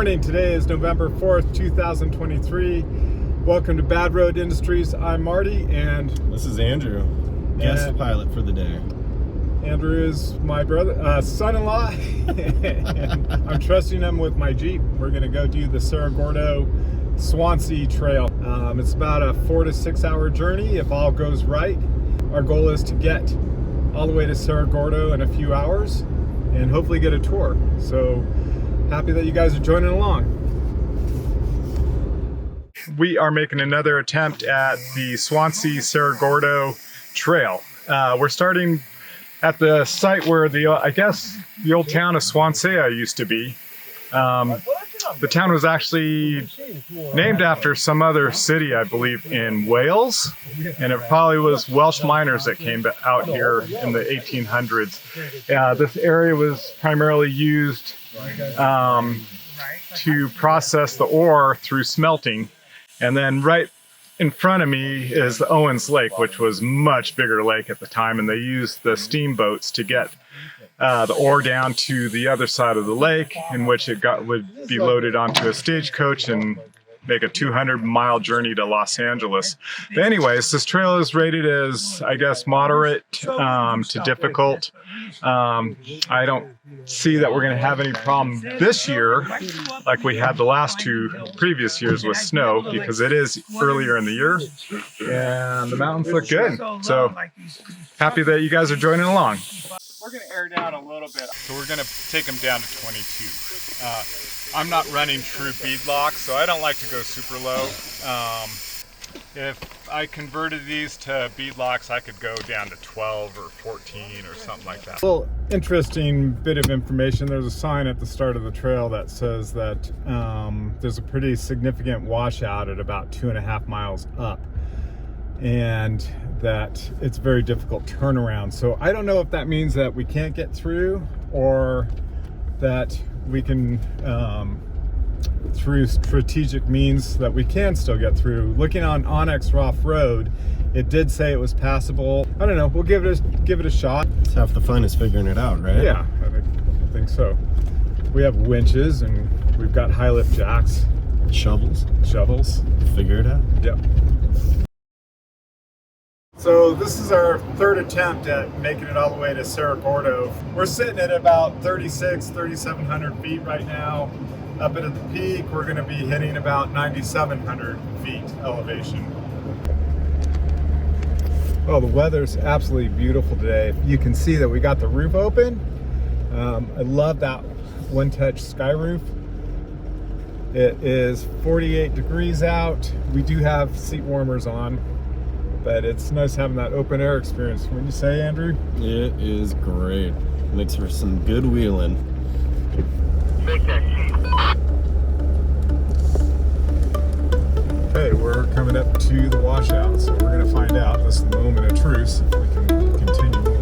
morning. Today is November 4th, 2023. Welcome to Bad Road Industries. I'm Marty, and this is Andrew, guest pilot for the day. Andrew is my brother, son-in-law, and I'm trusting him with my Jeep. We're going to go do the Cerro Gordo Swansea Trail. It's about a 4 to 6 hour journey if all goes right. Our goal is to get all the way to Cerro Gordo in a few hours and hopefully get a tour. So happy that you guys are joining along. We are making another attempt at the Swansea-Cerro Gordo Trail. We're starting at the site where I guess the old town of Swansea used to be. The town was actually named after some other city, I believe, in Wales, and it probably was Welsh miners that came out here in the 1800s. This area was primarily used to process the ore through smelting, and then right in front of me is the Owens Lake, which was a much bigger lake at the time, and they used the steamboats to get the ore down to the other side of the lake, in which it would be loaded onto a stagecoach and make a 200-mile journey to Los Angeles. But anyways, this trail is rated as, I guess, moderate to difficult. I don't see that we're going to have any problem this year like we had the last two previous years with snow, because it is earlier in the year and the mountains look good. So happy that you guys are joining along. We're going to air down a little bit, so we're going to take them down to 22. I'm not running true beadlock, so I don't like to go super low. If I converted these to beadlocks, I could go down to 12 or 14 or something like that. A little interesting bit of information. There's a sign at the start of the trail that says that there's a pretty significant washout at about 2.5 miles up, and that it's very difficult turnaround. So I don't know if that means that we can't get through, or that we can through strategic means that we can still get through. Looking on Onyx Rough Road, it did say it was passable. I don't know, we'll give it a shot. It's half the fun is figuring it out, right? Yeah, I think so. We have winches and we've got high lift jacks. Shovels. Figure it out. Yep. So this is our third attempt at making it all the way to Cerro Gordo. We're sitting at about 3,700 feet right now. Up at the peak, we're going to be hitting about 9,700 feet elevation. Oh, the weather's absolutely beautiful today. You can see that we got the roof open. I love that one-touch sky roof. It is 48 degrees out. We do have seat warmers on, but it's nice having that open air experience. Wouldn't you say, Andrew? It is great. Makes for some good wheeling. Okay, we're coming up to the washout, so we're going to find out. This is the moment of truth, if we can continue on.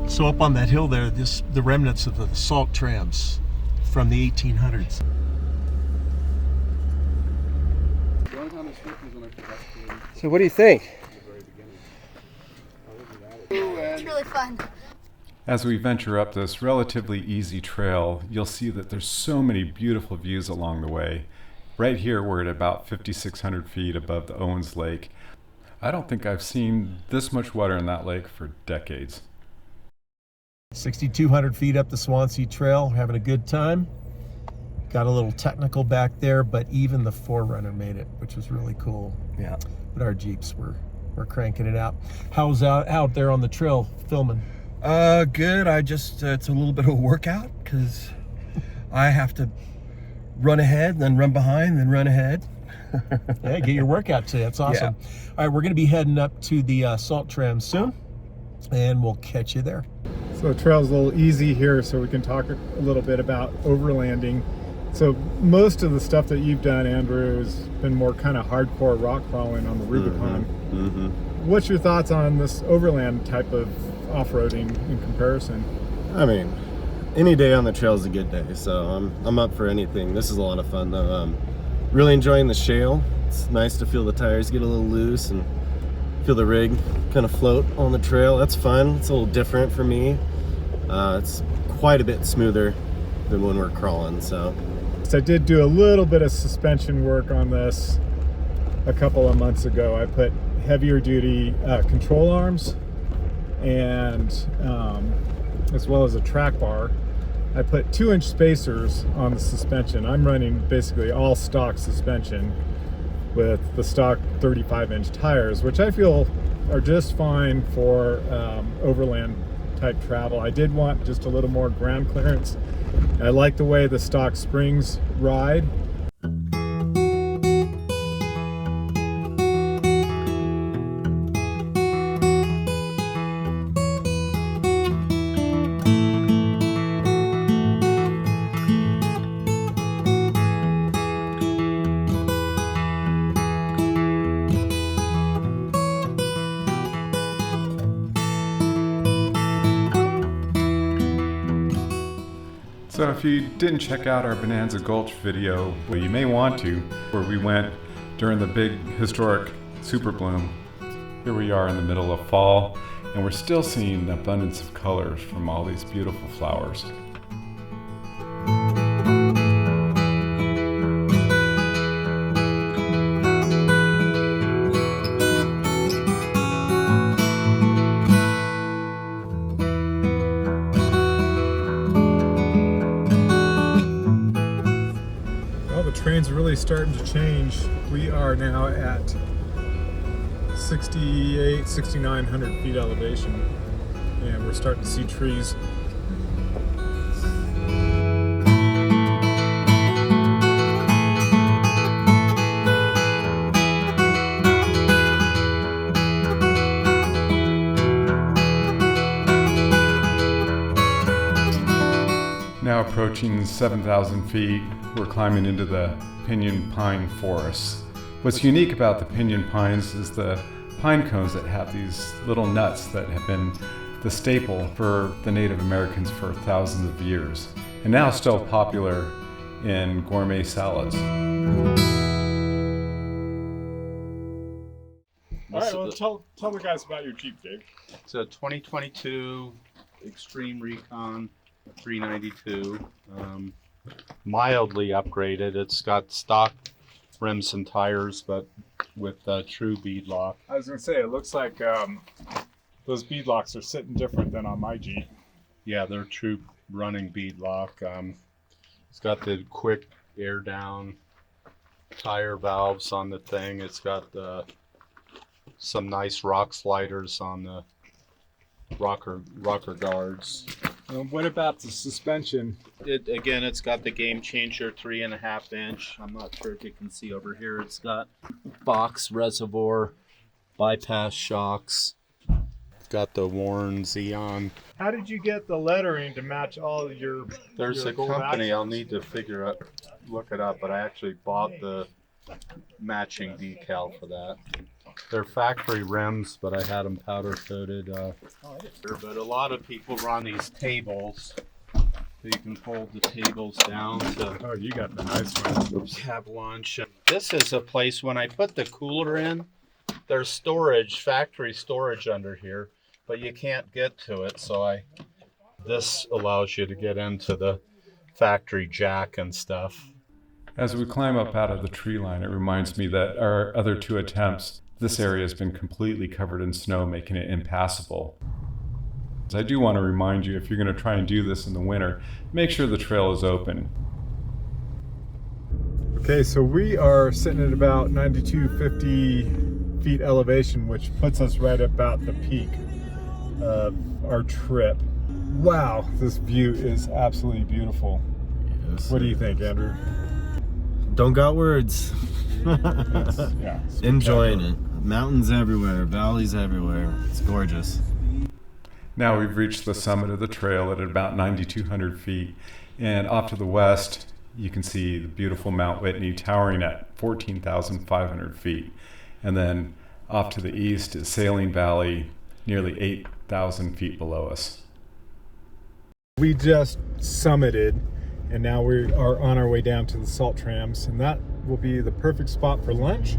So up on that hill there, the remnants of the salt trams from the 1800s. So what do you think? It's really fun. As we venture up this relatively easy trail, you'll see that there's so many beautiful views along the way. Right here, we're at about 5,600 feet above the Owens Lake. I don't think I've seen this much water in that lake for decades. 6,200 feet up the Swansea Trail, having a good time. Got a little technical back there, but even the Forerunner made it, which was really cool. Yeah. But our Jeeps were cranking it out. How's out there on the trail filming? Good. I just, it's a little bit of a workout because I have to run ahead, then run behind, then run ahead. Yeah, get your workout today. That's awesome. Yeah. All right, we're going to be heading up to the salt tram soon, and we'll catch you there. So the trail's a little easy here, so we can talk a little bit about overlanding. So most of the stuff that you've done, Andrew, has been more kind of hardcore rock crawling on the Rubicon. What's your thoughts on this overland type of off-roading in comparison? I mean, any day on the trail is a good day, so I'm up for anything. This is a lot of fun though. Really enjoying the shale. It's nice to feel the tires get a little loose and feel the rig kind of float on the trail. That's fun. It's a little different for me. It's quite a bit smoother than when we're crawling. So I did do a little bit of suspension work on this a couple of months ago. I put heavier duty control arms and as well as a track bar. I put 2-inch spacers on the suspension. I'm running basically all stock suspension with the stock 35-inch tires, which I feel are just fine for overland type travel. I did want just a little more ground clearance. I like the way the stock springs ride. So if you didn't check out our Bonanza Gulch video, well, you may want to, where we went during the big historic super bloom. Here we are in the middle of fall, and we're still seeing an abundance of colors from all these beautiful flowers. Train's really starting to change. We are now at 6,900 feet elevation, and we're starting to see trees. Now approaching 7,000 feet, we're climbing into the pinyon pine forests. What's unique about the pinyon pines is the pine cones that have these little nuts that have been the staple for the Native Americans for thousands of years, and now still popular in gourmet salads. All right, well, tell the guys about your Jeep, Dave. It's a 2022 Extreme Recon 392, mildly upgraded. It's got stock rims and tires, but with true bead lock. I was gonna say, it looks like those bead locks are sitting different than on my Jeep. Yeah, they're true running bead lock. It's got the quick air down tire valves on the thing. It's got some nice rock sliders on the rocker guards. What about the suspension? It's got the Game Changer 3.5 inch. I'm not sure if you can see over here. It's got box reservoir, bypass shocks. It's got the Warren Xeon. How did you get the lettering to match all of your? There's your a gold company, I'll accents? need to look it up, but I actually bought the matching decal for that. They're factory rims, but I had them powder coated. But a lot of people run these tables. you can fold the tables down to Oh, you got the nice one. have lunch. And this is a place when I put the cooler in, there's storage, factory storage under here, but you can't get to it. So this allows you to get into the factory jack and stuff. As we climb up out of the tree line, it reminds me that our other two attempts, this area has been completely covered in snow, making it impassable. I do want to remind you, if you're going to try and do this in the winter, make sure the trail is open. Okay, so we are sitting at about 9250 feet elevation, which puts us right about the peak of our trip. Wow, this view is absolutely beautiful. Yes. What do you think, Andrew? Don't got words. Yeah, Enjoying it. Mountains everywhere, valleys everywhere. It's gorgeous. Now we've reached the summit of the trail at about 9,200 feet, and off to the west, you can see the beautiful Mount Whitney towering at 14,500 feet. And then off to the east is Sailing Valley, nearly 8,000 feet below us. We just summited, and now we are on our way down to the salt trams, and that will be the perfect spot for lunch.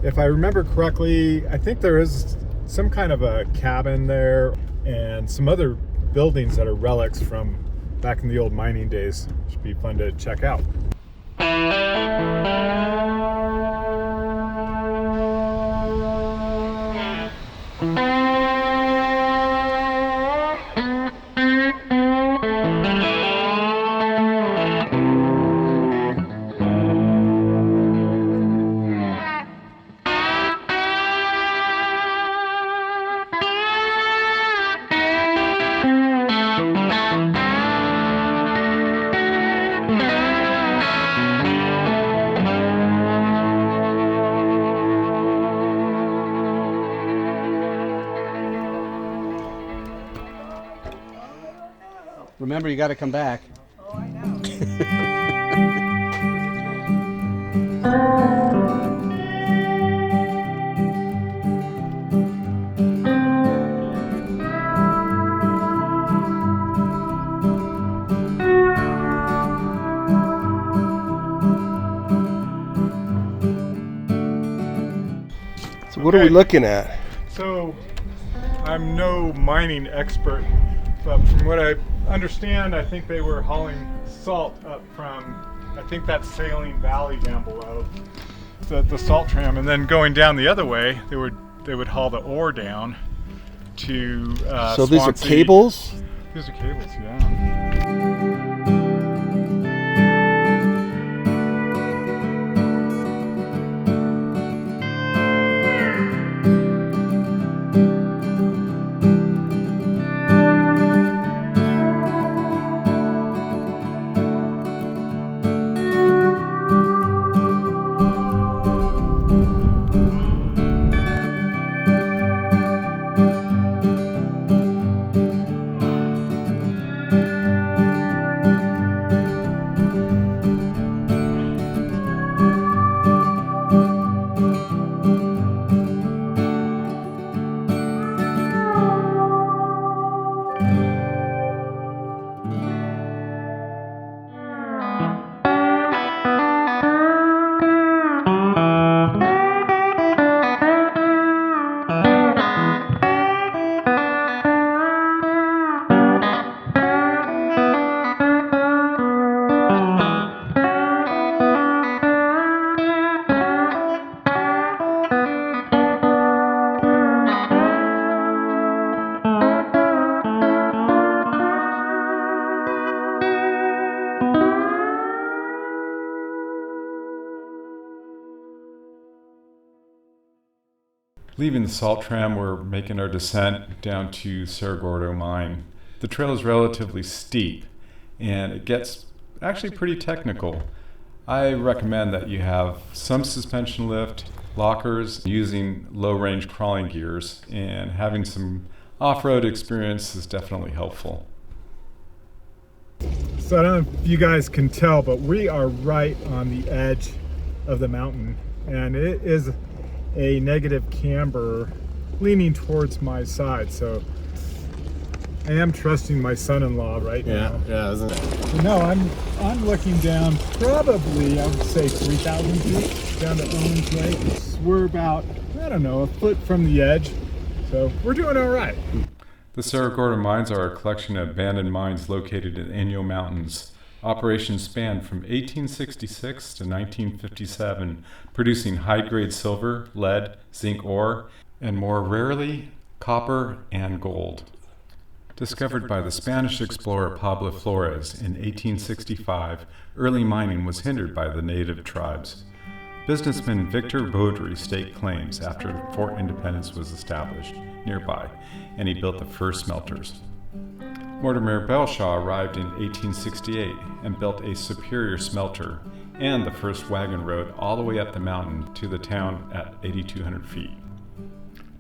If I remember correctly, I think there is some kind of a cabin there and some other buildings that are relics from back in the old mining days. Should be fun to check out. Remember, you got to come back. So what are we Okay. looking at? So, I'm no mining expert, but from what I understand, I think they were hauling salt up from, I think that's Sailing Valley down below, the salt tram, and then going down the other way, they would haul the ore down to So these are Swansea. cables? These are cables, yeah. Leaving the salt tram, we're making our descent down to Cerro Gordo mine. The trail is relatively steep, and it gets actually pretty technical. I recommend that you have some suspension lift, lockers, using low-range crawling gears, and having some off-road experience is definitely helpful. So I don't know if you guys can tell, but we are right on the edge of the mountain, and it is a negative camber leaning towards my side. So I am trusting my son-in-law right now. Yeah, isn't it? So no, I'm looking down probably, I would say 3,000 feet down to Owens Lake. We're about, I don't know, a foot from the edge. So we're doing all right. The Cerro Gordo mines are a collection of abandoned mines located in Inyo Mountains. Operations spanned from 1866 to 1957, producing high-grade silver, lead, zinc ore, and more rarely, copper and gold. Discovered by the Spanish explorer Pablo Flores in 1865, early mining was hindered by the native tribes. Businessman Victor Baudry staked claims after Fort Independence was established nearby, and he built the first smelters. Mortimer Belshaw arrived in 1868 and built a superior smelter and the first wagon road all the way up the mountain to the town at 8,200 feet.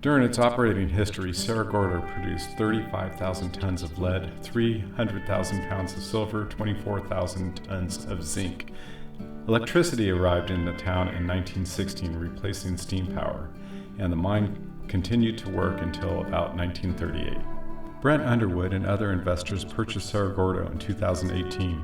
During its operating history, Cerro Gordo produced 35,000 tons of lead, 300,000 pounds of silver, 24,000 tons of zinc. Electricity arrived in the town in 1916, replacing steam power, and the mine continued to work until about 1938. Brent Underwood and other investors purchased Cerro Gordo in 2018.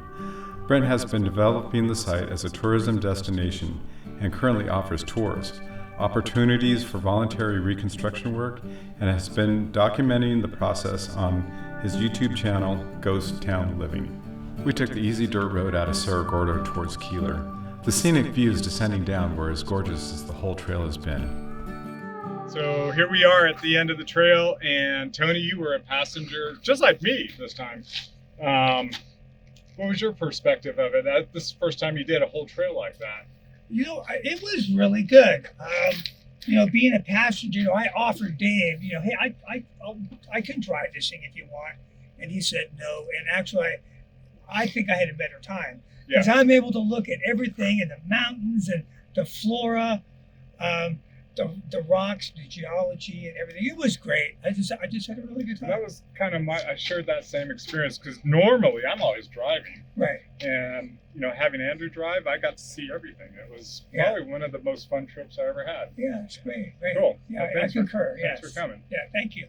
Brent has been developing the site as a tourism destination and currently offers tours, opportunities for voluntary reconstruction work, and has been documenting the process on his YouTube channel, Ghost Town Living. We took the easy dirt road out of Cerro Gordo towards Keeler. The scenic views descending down were as gorgeous as the whole trail has been. So here we are at the end of the trail, and Tony, you were a passenger, just like me this time. What was your perspective of it? This is the first time you did a whole trail like that. It was really good. Being a passenger, I offered Dave, hey, I can drive this thing if you want. And he said no. And actually, I think I had a better time. Because I'm able to look at everything and the mountains and the flora, the rocks, the geology and everything. It was great. I just had a really good time. That was kind of I shared that same experience because normally I'm always driving. Right. And, having Andrew drive, I got to see everything. It was probably one of the most fun trips I ever had. Yeah, it's great. Cool. Yeah, Well, I concur. Thanks for coming. Yeah, thank you.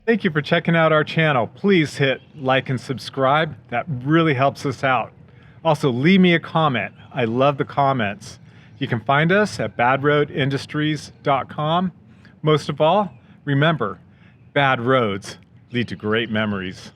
Thank you for checking out our channel. Please hit like and subscribe. That really helps us out. Also, leave me a comment. I love the comments. You can find us at badroadindustries.com. Most of all, remember, bad roads lead to great memories.